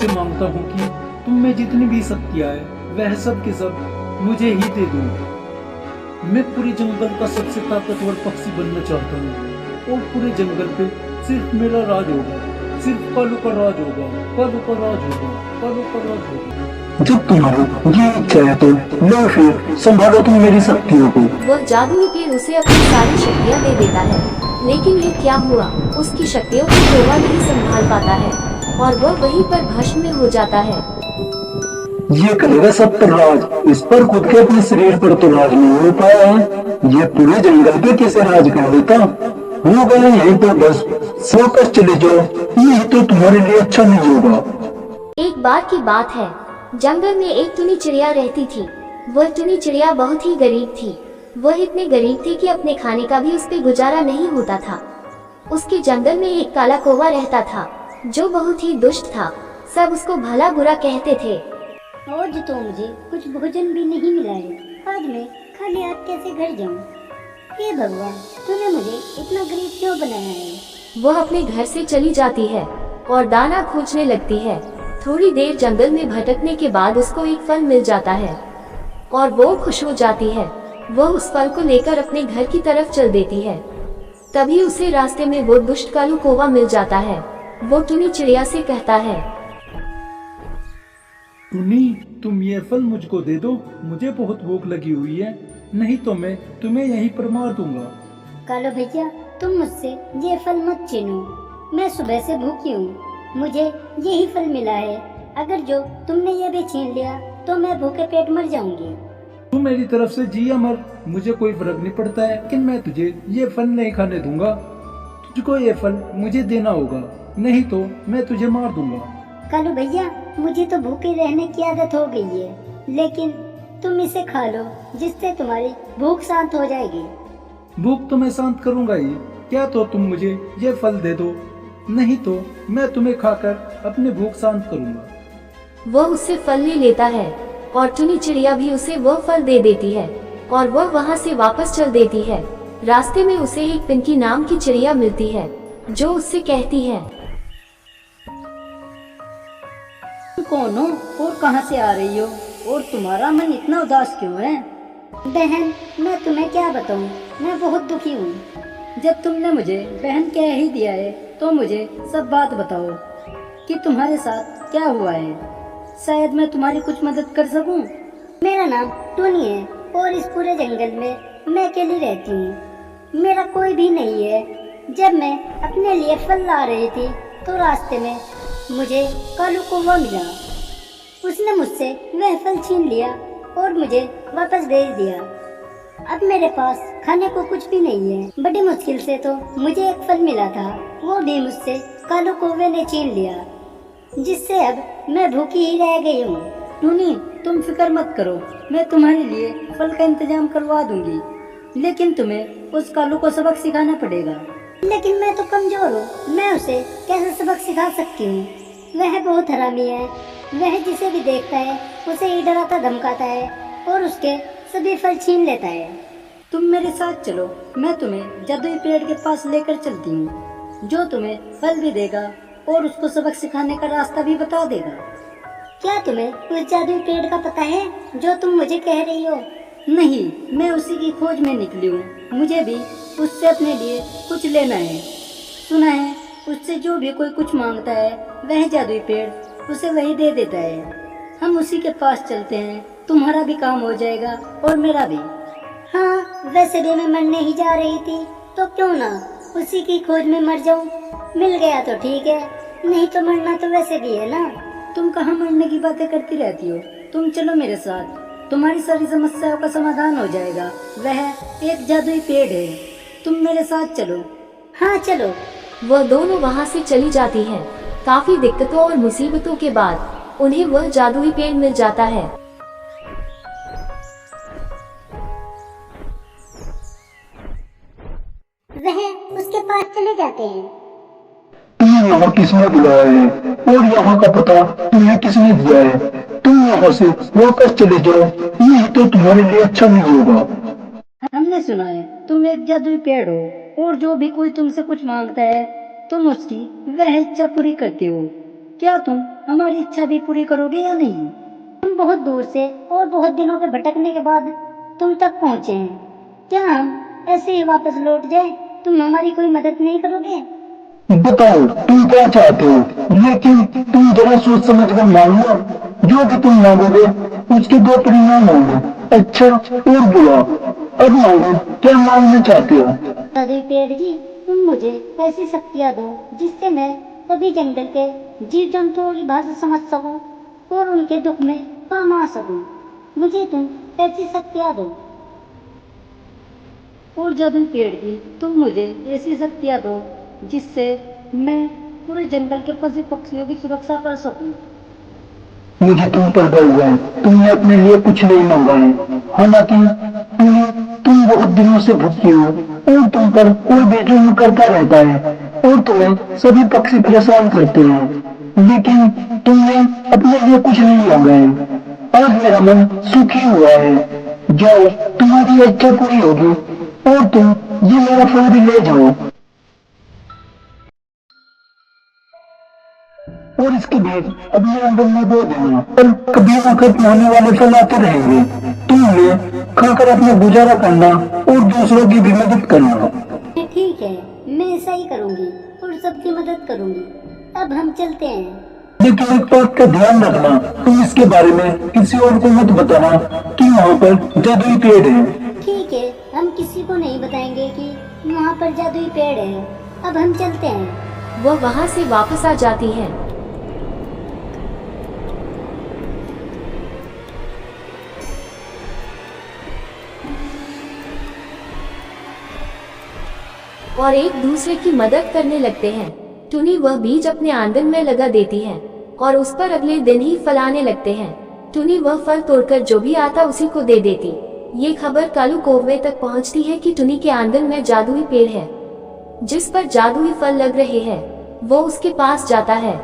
तुमसे मांगता हूँ कि तुम में जितनी भी शक्तियाँ है वह सब के सब मुझे ही दे दो। मैं पूरे जंगल का सबसे ताकतवर पक्षी बनना चाहता हूँ और पूरे जंगल पे सिर्फ मेरा राज होगा, सिर्फ कालू का राज होगा, कालू का राज होगा, कालू का राज होगा। जब तुम्हारी ये इच्छा है तो लो फिर संभालो तुम मेरी शक्तियों को। वह जादुई पेड़ उसे अपनी सारी शक्तियाँ दे देता है, लेकिन ये क्या हुआ, उसकी शक्तियों को कौवा नहीं संभाल पाता है और वह वहीं पर भस्म में हो जाता है। ये करेगा सब पर राज, इस पर खुद के अपने शरीर पर तो राज नहीं हो पाया है। ये पूरे जंगल पे कैसे राज कर लेता। हो गए यही तो बस, सोकर चले जाओ, यही तो तुम्हारे लिए अच्छा नहीं होगा। एक बार की बात है, जंगल में एक टुनी चिड़िया रहती थी। वह टुनी चिड़िया बहुत ही गरीब थी। वह इतने गरीब थी कि अपने खाने का भी उस पे गुजारा नहीं होता था। उसके जंगल में एक काला कौवा रहता था जो बहुत ही दुष्ट था। सब उसको भला बुरा कहते थे। आज तो मुझे कुछ भोजन भी नहीं मिला है, आज मैं खाली हाथ कैसे घर जाऊं? हे भगवान, तूने मुझे इतना गरीब क्यों बनाया है? वह अपने घर से चली जाती है और दाना खोजने लगती है। थोड़ी देर जंगल में भटकने के बाद उसको एक फल मिल जाता है और वो खुश हो जाती है। वह उस फल को लेकर अपने घर की तरफ चल देती है। तभी उसे रास्ते में वो दुष्ट कालू कौवा मिल जाता है। वो टुनी चिड़िया से कहता है, टुनी, तुम ये फल मुझको दे दो, मुझे बहुत भूख लगी हुई है, नहीं तो मैं तुम्हें यहीं पर मार दूंगा। कालो भैया, तुम मुझसे ये फल मत छीनो, मैं सुबह से भूखी हूँ, मुझे यही फल मिला है। अगर जो तुमने ये भी छीन लिया तो मैं भूखे पेट मर जाऊंगी। तू मेरी तरफ से जी अमर, मुझे कोई फर्क नहीं पड़ता है, लेकिन मैं तुझे ये फल नहीं खाने दूंगा। तुझको ये फल मुझे देना होगा, नहीं तो मैं तुझे मार दूंगा। कालू भैया, मुझे तो भूखे रहने की आदत हो गई है, लेकिन तुम इसे खा लो, जिससे तुम्हारी भूख शांत हो जाएगी। भूख तो मैं शांत करूंगा ही, क्या तो तुम मुझे ये फल दे दो, नहीं तो मैं तुम्हें खाकर अपनी भूख शांत करूंगा। वह उससे फल ले लेता है और टुनी चिड़िया भी उसे वह फल दे देती है और वह वहाँ से वापस चल देती है। रास्ते में उसे एक पिंकी नाम की चिड़िया मिलती है जो उससे कहती है, तुम कौन हो और कहाँ से आ रही हो और तुम्हारा मन इतना उदास क्यों है? बहन, मैं तुम्हें क्या बताऊं, मैं बहुत दुखी हूँ। जब तुमने मुझे बहन कह ही दिया है तो मुझे सब बात बताओ कि तुम्हारे साथ क्या हुआ है। शायद मैं तुम्हारी कुछ मदद कर सकूं। मेरा नाम टोनी है और इस पूरे जंगल में मैं अकेली रहती हूँ, मेरा कोई भी नहीं है। जब मैं अपने लिए फल ला रही थी तो रास्ते में मुझे कालू कौवा मिला। उसने मुझसे वह फल छीन लिया और मुझे वापस भेज दिया। अब मेरे पास खाने को कुछ भी नहीं है। बड़ी मुश्किल से तो मुझे एक फल मिला था, वो भी मुझसे कालू कौवे ने छीन लिया, जिससे अब मैं भूखी ही रह गई हूँ। टूनी, तुम फिक्र मत करो, मैं तुम्हारे लिए फल का इंतजाम करवा दूंगी, लेकिन तुम्हें उस कालू को सबक सिखाना पड़ेगा। लेकिन मैं तो कमजोर हूँ, मैं उसे कैसे सबक सिखा सकती हूँ? वह बहुत हरामी है, वह जिसे भी देखता है उसे ही डराता धमकाता है और उसके सभी फल छीन लेता है। तुम मेरे साथ चलो, मैं तुम्हें जादुई पेड़ के पास लेकर चलती हूँ, जो तुम्हें फल भी देगा और उसको सबक सिखाने का रास्ता भी बता देगा। क्या तुम्हें उस जादुई पेड़ का पता है जो तुम मुझे कह रही हो? नहीं, मैं उसी की खोज में निकली हूँ, मुझे भी उससे अपने लिए कुछ लेना है। सुना है उससे जो भी कोई कुछ मांगता है वह जादुई पेड़ उसे वही दे देता है। हम उसी के पास चलते हैं, तुम्हारा भी काम हो जाएगा और मेरा भी। हाँ, वैसे भी मैं मरने ही जा रही थी, तो क्यों ना उसी की खोज में मर जाऊं। मिल गया तो ठीक है, नहीं तो मरना तो वैसे भी है ना। तुम कहाँ मरने की बातें करती रहती हो, तुम चलो मेरे साथ, तुम्हारी सारी समस्याओं का समाधान हो जाएगा। वह एक जादुई पेड़ है, तुम मेरे साथ चलो। हाँ चलो। वह दोनों वहाँ से चली जाती हैं। काफी दिक्कतों और मुसीबतों के बाद उन्हें वह जादुई पेड़ मिल जाता है। वह उसके पास चले जाते हैं। तुम्हें यहाँ किसने बुलाया है और यहाँ का पता तुम्हें किसने दिया है? तुम यहाँ से वापस चले जाओ, यही तो तुम्हारे लिए अच्छा नहीं होगा। हमने सुना है तुम एक जादुई पेड़ हो और जो भी कोई तुमसे कुछ मांगता है तुम उसकी वह इच्छा पूरी करती हो। क्या तुम हमारी इच्छा भी पूरी करोगे या नहीं? हम बहुत दूर से और बहुत दिनों के भटकने के बाद तुम तक पहुँचे हैं। क्या हम ऐसे ही वापस लौट जाए? तुम हमारी कोई मदद नहीं करोगे? बताओ तुम क्या चाहते हो, लेकिन तुम जरा सोच समझ कर मांगो। जो भी तुम मांगोगे उसके दो परिणाम होंगे, अच्छा और बुरा। अब मांगो, क्या मांगना चाहते हो? जादुई पेड़ जी, तुम मुझे ऐसी शक्तियाँ दो जिससे मैं सभी जंगल के जीव जंतुओं की भाषा समझ सकूं और उनके दुख में काम आ सकूं। मुझे तुम ऐसी शक्तियाँ दो। और जादुई पेड़ जी, तुम मुझे ऐसी शक्तियाँ दो जिससे मैं पूरे जंगल के पशु पक्षियों की सुरक्षा कर सकूं। मुझे तुम पर गर्व है, तुमने अपने लिए कुछ नहीं मांगा है। हालांकि तुम बहुत दिनों से भूखी हो और तुम पर कोई भी जुल्म करता रहता है और तुम्हें सभी पक्षी परेशान करते हैं, लेकिन तुमने अपने लिए कुछ नहीं मांगा है। आज मेरा मन सुखी हुआ है। जाओ, तुम्हारी इच्छा पूरी होगी और तुम ये मेरा फल भी ले जाओ। और इसके बाद अपने अंदर में दो देना, पर कभी ना खत्म होने वाले फल आते रहेंगे। तुम उन्हें खाकर अपना गुजारा करना और दूसरों की भी मदद करना। ठीक है, मैं ऐसा ही करूंगी और सबकी मदद करूंगी। अब हम चलते हैं। लेकिन एक बात का ध्यान रखना, तुम इसके बारे में किसी और को मत बताना कि वहाँ पर जादुई पेड़ है। ठीक है, हम किसी को नहीं बताएंगे कि वहाँ पर जादुई पेड़ है। अब हम चलते हैं। वह वहां से वापस आ जाती है। और एक दूसरे की मदद करने लगते हैं। टुनी वह बीज अपने आंगन में लगा देती है और उस पर अगले दिन ही फल आने लगते हैं। टुनी वह फल तोड़कर जो भी आता उसी को दे देती। ये खबर कालू कौवे तक पहुंचती है कि टुनी के आंगन में जादुई पेड़ है जिस पर जादुई फल लग रहे हैं। वो उसके पास जाता है।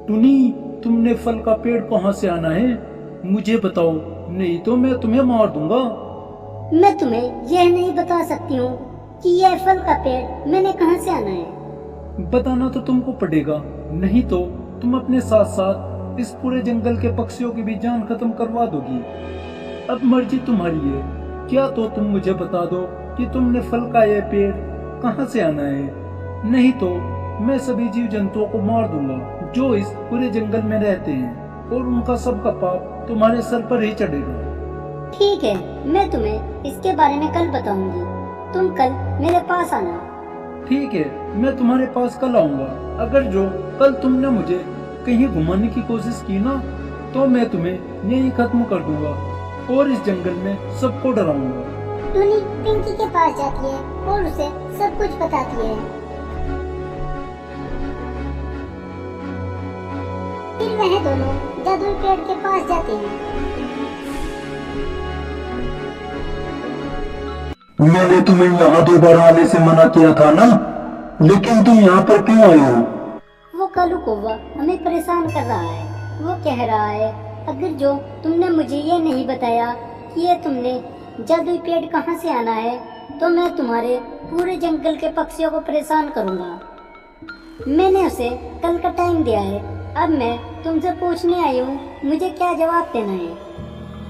टुनी, तुमने फल का पेड़ कहाँ से आना है? मुझे बताओ, नहीं तो मैं तुम्हें मार दूंगा। मैं तुम्हें यह नहीं बता सकती हूँ कि यह फल का पेड़ मैंने कहाँ से आना है। बताना तो तुमको पड़ेगा, नहीं तो तुम अपने साथ साथ इस पूरे जंगल के पक्षियों की भी जान खत्म करवा दोगी। अब मर्जी तुम्हारी है, क्या तो तुम मुझे बता दो कि तुमने फल का यह पेड़ कहाँ से आना है, नहीं तो मैं सभी जीव जंतुओं को मार दूंगा जो इस पूरे जंगल में रहते हैं और उनका सबका पाप तुम्हारे सर पर ही चढ़ेगा। ठीक है, मैं तुम्हें इसके बारे में कल बताऊंगी। तुम कल मेरे पास आना। ठीक है, मैं तुम्हारे पास कल आऊंगा। अगर जो कल तुमने मुझे कहीं घुमाने की कोशिश की ना, तो मैं तुम्हें यहीं खत्म कर दूंगा और इस जंगल में सबको डराऊंगा। टुनी पिंकी के पास जाती है और उसे सब कुछ बताती है। फिर वह दोनों जादुई पेड़ के पास जाते हैं। मैंने तुम्हें यहाँ दोबारा आने से मना किया था ना, लेकिन तुम यहाँ पर क्यों आए हो? वो कालू कौवा हमें परेशान कर रहा है। वो कह रहा है, अगर जो तुमने मुझे ये नहीं बताया कि ये तुमने जादुई पेड़ कहाँ से आना है, तो मैं तुम्हारे पूरे जंगल के पक्षियों को परेशान करूँगा। मैंने उसे कल का टाइम दिया है। अब मैं तुमसे पूछने आई हूँ, मुझे क्या जवाब देना है।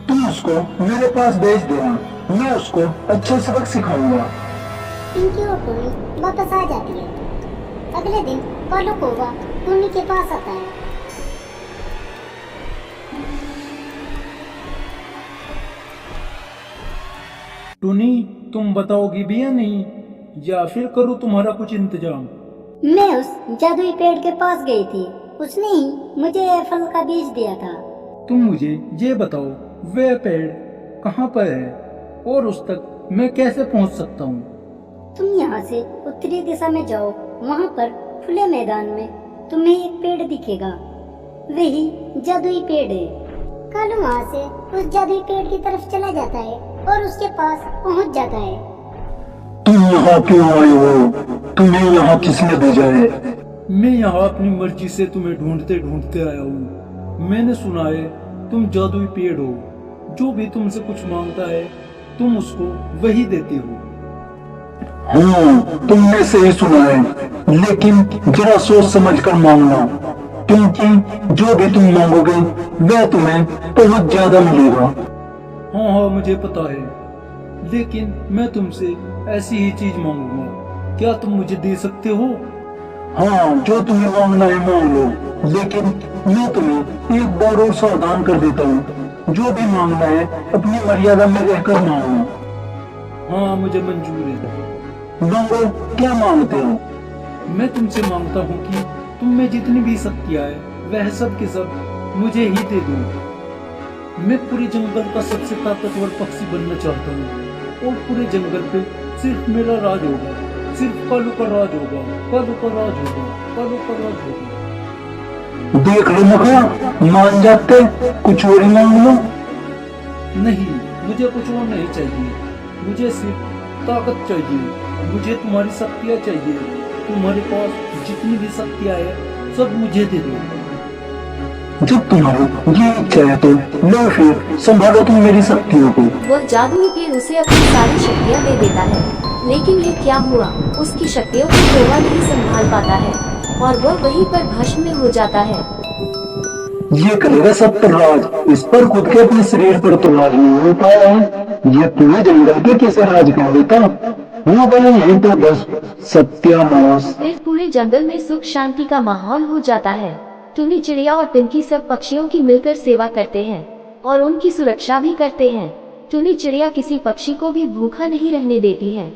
तुम उसको मेरे पास भेज देना, मैं उसको अच्छे सबक सिखाऊंगा। पिंकी और टुनी वापस आ जाती है। अगले दिन कालू कौवा टुनी के पास आता है। टुनी, तुम बताओगी भी या नहीं, या फिर करूँ तुम्हारा कुछ इंतजाम? मैं उस जादुई पेड़ के पास गई थी, उसने ही मुझे यह फल का बीज दिया था। तुम मुझे ये बताओ, वह पेड़ कहाँ पर है और उस तक मैं कैसे पहुँच सकता हूँ? तुम यहाँ से उत्तरी दिशा में जाओ, वहाँ पर खुले मैदान में तुम्हें एक पेड़ दिखेगा, वही जादुई पेड़ है। कालू वहाँ से उस जादुई पेड़ की तरफ चला जाता है और उसके पास पहुँच जाता है। तुम यहाँ क्यों आए हो? तुम्हें यहाँ किसने भेजा है? मैं यहाँ अपनी मर्जी से तुम्हें ढूंढते ढूंढते आया हूँ। मैंने सुना है तुम जादुई पेड़ हो, जो भी तुमसे कुछ मांगता है तुम उसको वही देते हो। हाँ, तुमने सही सुना है, लेकिन जरा सोच समझ कर मांगना, क्योंकि जो भी तुम मांगोगे वह तुम्हें बहुत ज्यादा मिलेगा। हाँ हाँ मुझे पता है, लेकिन मैं तुमसे ऐसी ही चीज मांगूंगा, क्या तुम मुझे दे सकते हो? हाँ, जो तुम्हें मांगना है मांग लो, लेकिन मैं तुम्हें एक बार और सावधान कर देता हूँ, जो भी मांगना है अपनी मर्यादा में रहकर मांगना। हाँ मुझे मंजूर है। मांगो, क्या मांगते हो? मैं तुमसे मांगता हूँ कि तुम में जितनी भी शक्तियाँ है वह सब के सब मुझे ही दे दो। मैं पूरे जंगल का सबसे ताकतवर पक्षी बनना चाहता हूँ और पूरे जंगल पे सिर्फ मेरा राज होगा, सिर्फ कालू का राज होगा, कालू का राज होगा, कालू का राज होगा। देख लो मखा, मान जाते, कुछ और ही मांग लो। नहीं, मुझे कुछ और नहीं चाहिए, मुझे सिर्फ ताकत चाहिए, मुझे तुम्हारी शक्तियाँ चाहिए, तुम्हारे पास जितनी भी शक्तियाँ है सब मुझे दे दो। जब तुम्हारी ये इच्छा है तो लो, फिर संभालो तुम मेरी शक्तियों को। वह जादुई पेड़ उसे अपनी सारी शक्तियाँ दे देता है, लेकिन ये क्या हुआ, उसकी शक्तियों को गोवा नहीं संभाल पाता है और वह वहीं पर भस्म में हो जाता है। ये करेगा सब पर राज, इस पर खुद के अपने शरीर पर तो राज नहीं हो पाया है, ये पूरे जंगल पे कैसे राज कर देता? वो गए यहीं तो बस सत्यानाश। फिर पूरे जंगल में सुख शांति का माहौल हो जाता है। टुनी चिड़िया और पिंकी सब पक्षियों की मिलकर सेवा करते हैं और उनकी सुरक्षा भी करते हैं। टुनी चिड़िया किसी पक्षी को भी भूखा नहीं रहने देती है।